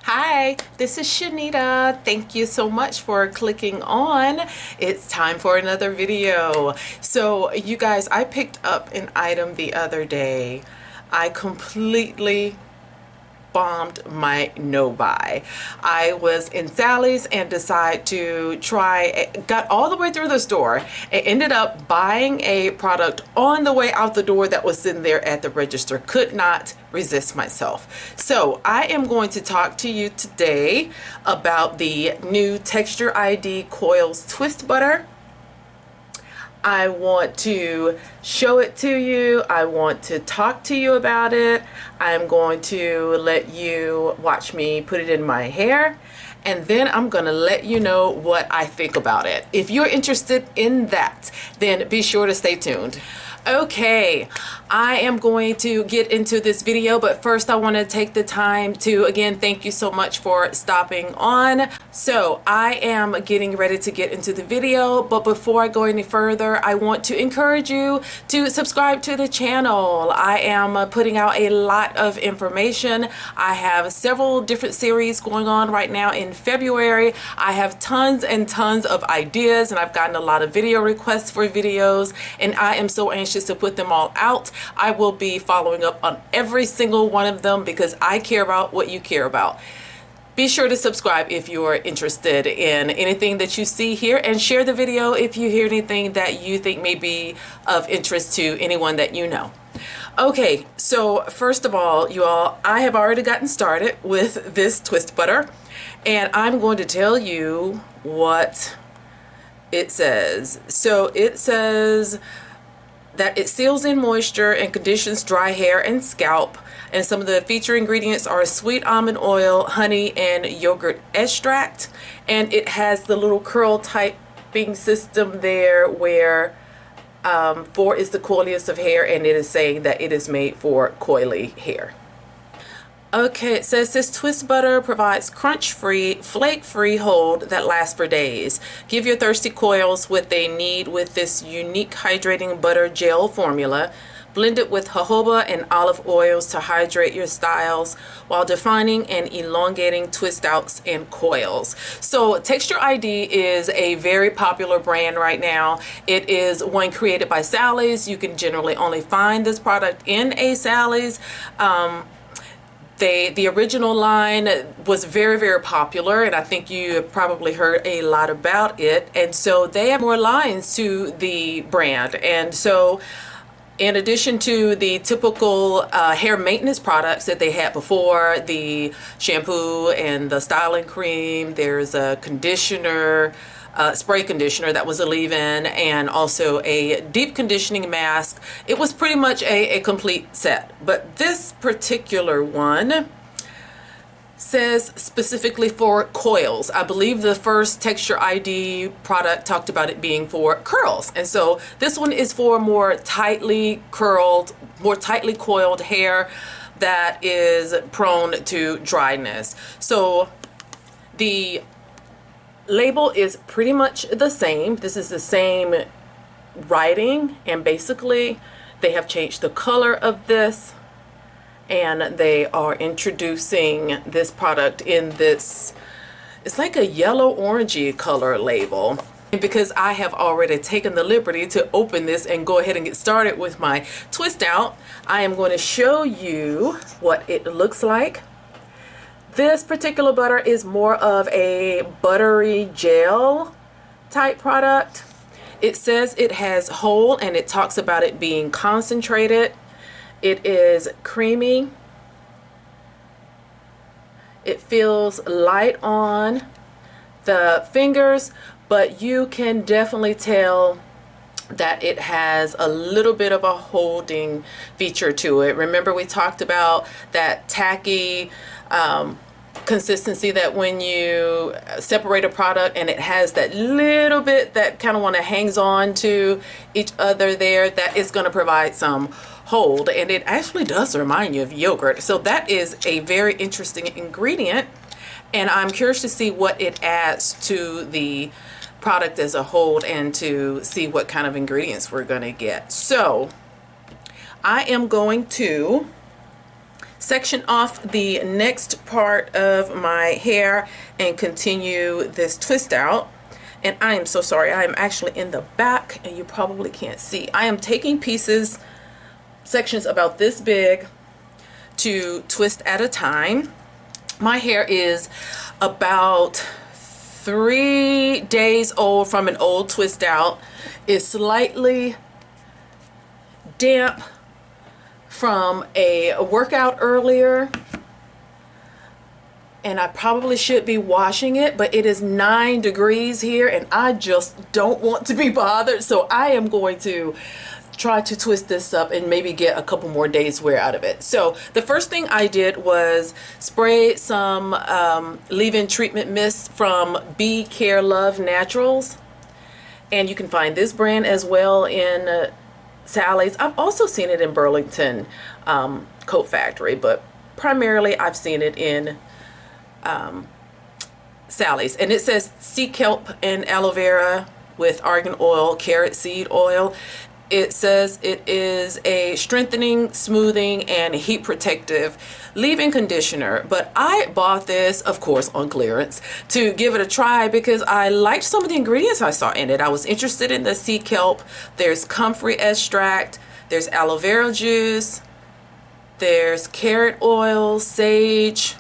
Hi, this is Shanita. Thank you so much for clicking on. It's time for another video. So you guys, I picked up an item the other day. I completely bombed my no buy. I was in Sally's and decided to try, got all the way through the store and ended up buying a product on the way out the door that was in there at the register. Could not resist myself. So I am going to talk to you today about the new Texture ID Coils Twist Butter. I want to show it to you. I want to talk to you about it. I'm going to let you watch me put it in my hair, and then I'm going to let you know what I think about it. If you're interested in that, then be sure to stay tuned. Okay, I am going to get into this video, but first I want to take the time to again thank you so much for stopping on. So I am getting ready to get into the video, but before I go any further, I want to encourage you to subscribe to the channel. I am putting out a lot of information. I have several different series going on right now in February. I have tons and tons of ideas, and I've gotten a lot of video requests for videos, and I am so anxious to put them all out. I will be following up on every single one of them because I care about what you care about. Be sure to subscribe if you're interested in anything that you see here, and share the video if you hear anything that you think may be of interest to anyone that you know. Okay, so first of all, you all, I have already gotten started with this twist butter, and I'm going to tell you what it says. So it says that it seals in moisture and conditions dry hair and scalp, and some of the feature ingredients are sweet almond oil, honey, and yogurt extract. And it has the little curl typing system there where 4 is the coiliest of hair, and it is saying that it is made for coily hair. Okay, it says this twist butter provides crunch-free, flake-free hold that lasts for days. Give your thirsty coils what they need with this unique hydrating butter gel formula. Blend it with jojoba and olive oils to hydrate your styles while defining and elongating twist outs and coils. So Texture ID is a very popular brand right now. It is one created by Sally's. You can generally only find this product in a Sally's. The original line was very, very popular, and I think you have probably heard a lot about it. And so they have more lines to the brand. And so in addition to the typical hair maintenance products that they had before, the shampoo and the styling cream, there's a conditioner, spray conditioner that was a leave-in, and also a deep conditioning mask. It was pretty much a complete set. But this particular one says specifically for coils. I believe the first Texture ID product talked about it being for curls, and so this one is for more tightly curled, more tightly coiled hair that is prone to dryness. So the label is pretty much the same. This is the same writing, and basically they have changed the color of this, and they are introducing this product in this, it's like a yellow orangey color label. And because I have already taken the liberty to open this and go ahead and get started with my twist out, I am going to show you what it looks like. This particular butter is more of a buttery gel type product. It says it has whole, and it talks about it being concentrated. It is creamy. It feels light on the fingers, but you can definitely tell that it has a little bit of a holding feature to it. Remember, we talked about that tacky consistency, that when you separate a product and it has that little bit that kind of hangs on to each other there, that is going to provide some hold, and it actually does remind you of yogurt. So that is a very interesting ingredient, and I'm curious to see what it adds to the product as a whole, and to see what kind of ingredients we're going to get. So I am going to section off the next part of my hair and continue this twist out. And I am so sorry, I am actually in the back and you probably can't see. I am taking pieces, sections about this big, to twist at a time. My hair is about 3 days old from an old twist out. It's slightly damp from a workout earlier, and I probably should be washing it, but it is 9 degrees here and I just don't want to be bothered, so I am going to try to twist this up and maybe get a couple more days wear out of it. So the first thing I did was spray some leave-in treatment mist from Be Care Love Naturals, and you can find this brand as well in Sally's. I've also seen it in Burlington Coat Factory, but primarily I've seen it in Sally's. And it says sea kelp and aloe vera with argan oil, carrot seed oil. It says it is a strengthening, smoothing, and heat protective leave-in conditioner. But I bought this, of course, on clearance to give it a try because I liked some of the ingredients I saw in it. I was interested in the sea kelp. There's comfrey extract. There's aloe vera juice. There's carrot oil, sage.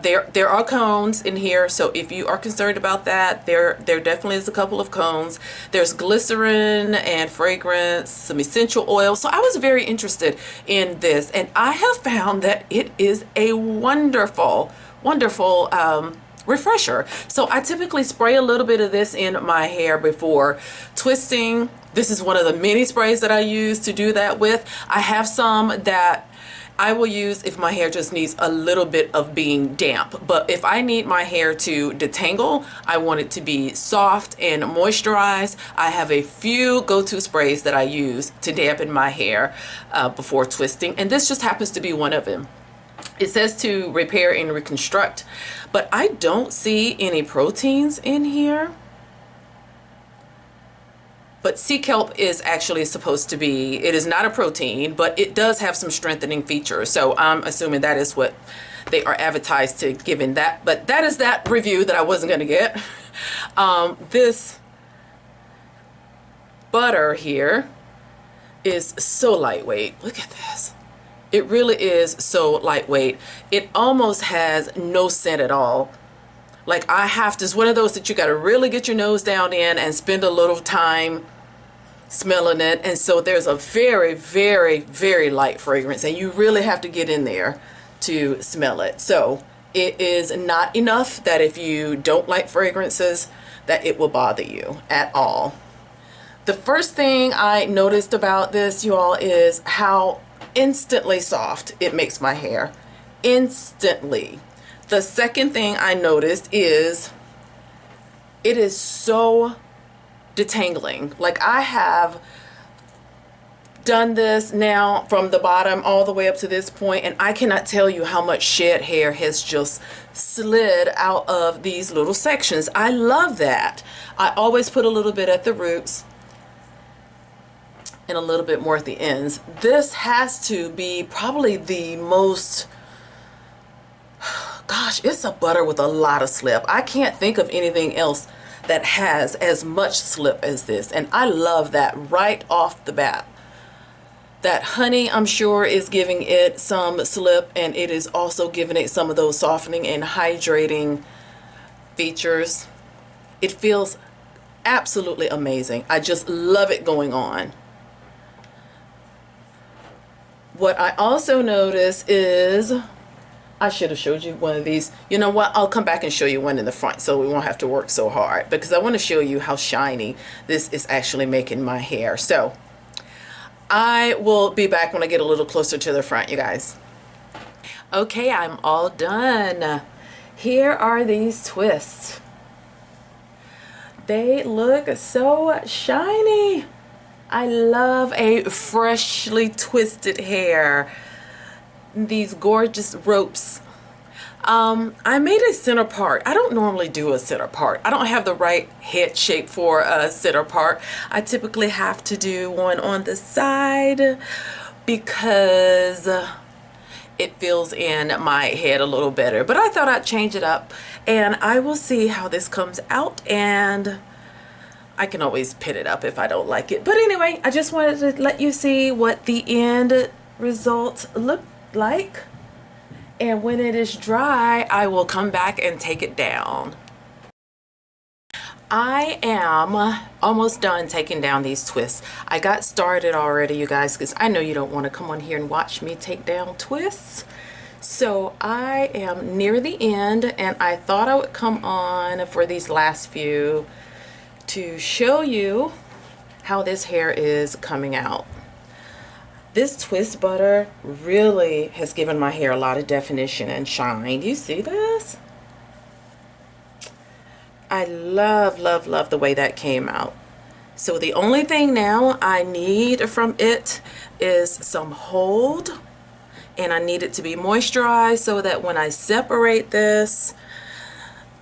There are cones in here, so if you are concerned about that, there definitely is a couple of cones. There's glycerin and fragrance, some essential oil. So I was very interested in this, and I have found that it is a wonderful, wonderful refresher. So I typically spray a little bit of this in my hair before twisting. This is one of the many sprays that I use to do that with. I have some that I will use if my hair just needs a little bit of being damp. But if I need my hair to detangle, I want it to be soft and moisturized, I have a few go-to sprays that I use to dampen my hair before twisting. And this just happens to be one of them. It says to repair and reconstruct, but I don't see any proteins in here. But sea kelp is actually supposed to be, it is not a protein, but it does have some strengthening features. So I'm assuming that is what they are advertised to give in that. But that is that review that I wasn't going to get. This butter here is so lightweight. Look at this. It really is so lightweight. It almost has no scent at all. Like I have to, it's one of those that you got to really get your nose down in and spend a little time smelling it. And so there's a very, very, very light fragrance, and you really have to get in there to smell it. So it is not enough that if you don't like fragrances that it will bother you at all. The first thing I noticed about this, you all, is how instantly soft it makes my hair. Instantly. The second thing I noticed is it is so detangling. Like I have done this now from the bottom all the way up to this point, and I cannot tell you how much shed hair has just slid out of these little sections. I love that. I always put a little bit at the roots and a little bit more at the ends. This has to be probably the most, gosh, it's a butter with a lot of slip. I can't think of anything else that has as much slip as this, and I love that right off the bat. That honey, I'm sure, is giving it some slip, and it is also giving it some of those softening and hydrating features. It feels absolutely amazing. I just love it going on. What I also notice is, I should have showed you one of these. You know what? I'll come back and show you one in the front so we won't have to work so hard, because I want to show you how shiny this is actually making my hair. So I will be back when I get a little closer to the front, you guys. Okay, I'm all done. Here are these twists. They look so shiny. I love a freshly twisted hair. These gorgeous ropes. I made a center part. I don't normally do a center part. I don't have the right head shape for a center part. I typically have to do one on the side because it fills in my head a little better. But I thought I'd change it up, and I will see how this comes out, and I can always pin it up if I don't like it. But anyway, I just wanted to let you see what the end results look like. And when it is dry, I will come back and take it down. I am almost done taking down these twists. I got started already, you guys, because I know you don't want to come on here and watch me take down twists. So I am near the end, and I thought I would come on for these last few to show you how this hair is coming out. This twist butter really has given my hair a lot of definition and shine. Do you see this? I love, love, love the way that came out. So the only thing now I need from it is some hold, and I need it to be moisturized so that when I separate this,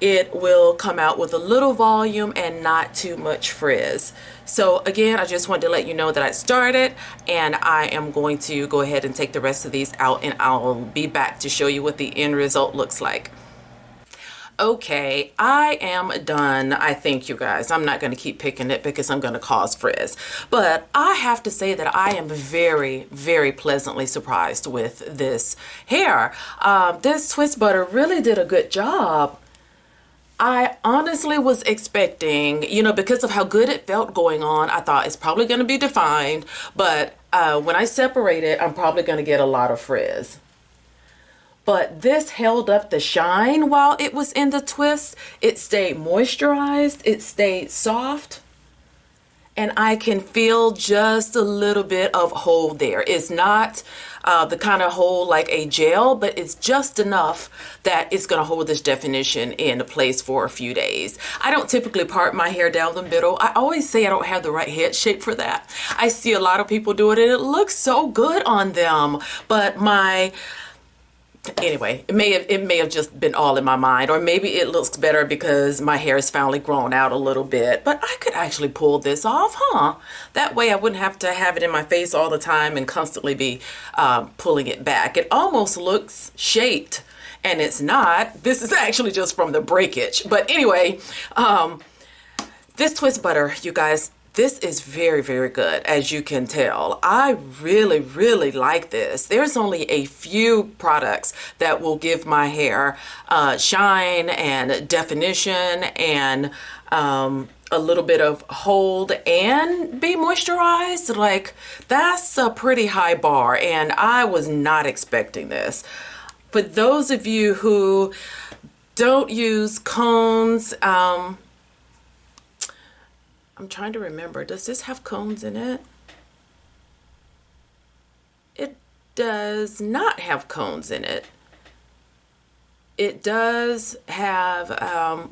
it will come out with a little volume and not too much frizz. So again, I just wanted to let you know that I started, and I am going to go ahead and take the rest of these out, and I'll be back to show you what the end result looks like. Okay, I am done, I think, you guys. I'm not going to keep picking it because I'm going to cause frizz. But I have to say that I am very, very pleasantly surprised with this hair. This twist butter really did a good job. I honestly was expecting, you know, because of how good it felt going on, I thought it's probably going to be defined. But when I separate it, I'm probably going to get a lot of frizz. But this held up the shine while it was in the twist. It stayed moisturized, it stayed soft, and I can feel just a little bit of hold there. It's not the kind of hold like a gel, but it's just enough that it's gonna hold this definition in place for a few days. I don't typically part my hair down the middle. I always say I don't have the right head shape for that. I see a lot of people do it, and it looks so good on them, but anyway, it may have just been all in my mind, or maybe it looks better because my hair is finally grown out a little bit. But I could actually pull this off, huh? That way I wouldn't have to have it in my face all the time and constantly be pulling it back. It almost looks shaped, and it's not. This is actually just from the breakage. But anyway, this twist butter, you guys, this is very, very good, as you can tell. I really, really like this. There's only a few products that will give my hair shine and definition and a little bit of hold and be moisturized. Like, that's a pretty high bar, and I was not expecting this. For those of you who don't use cones, I'm trying to remember, does this have cones in it? It does not have cones in it. It does have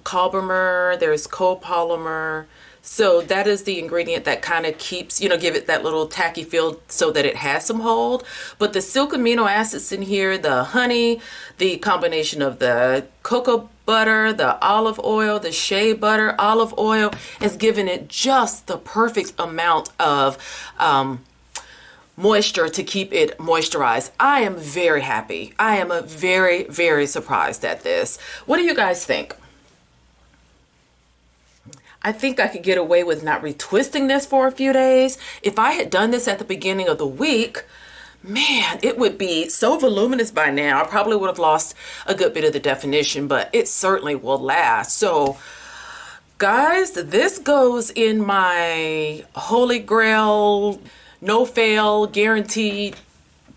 CARBOMER, there's copolymer. So that is the ingredient that kind of keeps, you know, give it that little tacky feel so that it has some hold. But the silk amino acids in here, the honey, the combination of the cocoa butter, the olive oil, the shea butter, olive oil, is giving it just the perfect amount of moisture to keep it moisturized. I am very happy. I am very, very surprised at this. What do you guys think? I think I could get away with not retwisting this for a few days. If I had done this at the beginning of the week, man, it would be so voluminous by now. I probably would have lost a good bit of the definition, but it certainly will last. So, guys, this goes in my holy grail, no fail, guaranteed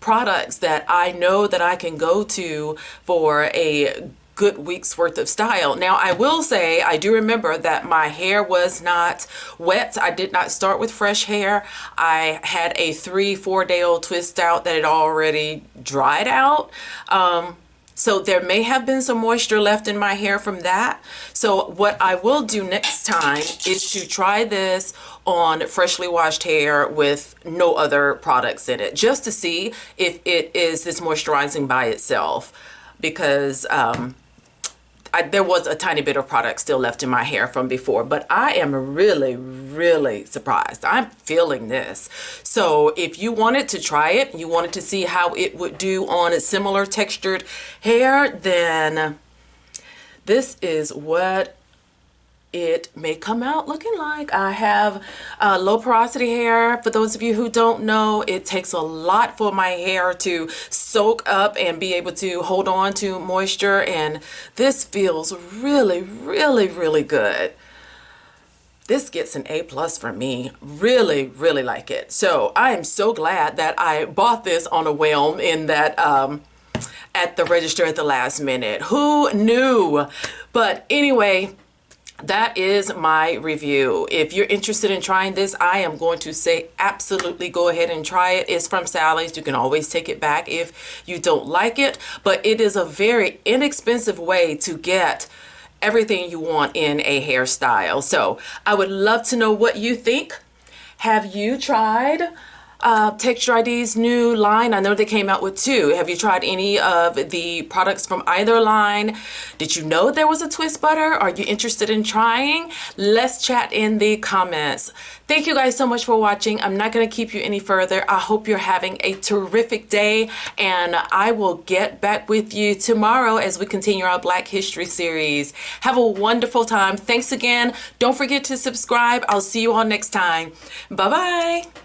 products that I know that I can go to for a good week's worth of style. Now, I will say, I do remember that my hair was not wet. I did not start with fresh hair. I had a 3-4 day old twist out that had already dried out. So there may have been some moisture left in my hair from that. So what I will do next time is to try this on freshly washed hair with no other products in it, just to see if it is this moisturizing by itself. Because there was a tiny bit of product still left in my hair from before, but I am really, really surprised. I'm feeling this. So if you wanted to try it, you wanted to see how it would do on similar textured hair, then this is what it may come out looking like. I have low porosity hair. For those of you who don't know, it takes a lot for my hair to soak up and be able to hold on to moisture, and this feels really, really, really good. This gets an A+ for me. Really, really like it. So I am so glad that I bought this on a whim in that at the register at the last minute. Who knew? But anyway, that is my review. If you're interested in trying this, I am going to say absolutely go ahead and try it. It's from Sally's. You can always take it back if you don't like it, but it is a very inexpensive way to get everything you want in a hairstyle. So I would love to know what you think. Have you tried Texture ID's new line? I know they came out with 2. Have you tried any of the products from either line? Did you know there was a twist butter? Are you interested in trying? Let's chat in the comments. Thank you guys so much for watching. I'm not going to keep you any further. I hope you're having a terrific day, and I will get back with you tomorrow as we continue our Black History series. Have a wonderful time. Thanks again. Don't forget to subscribe. I'll see you all next time. Bye-bye.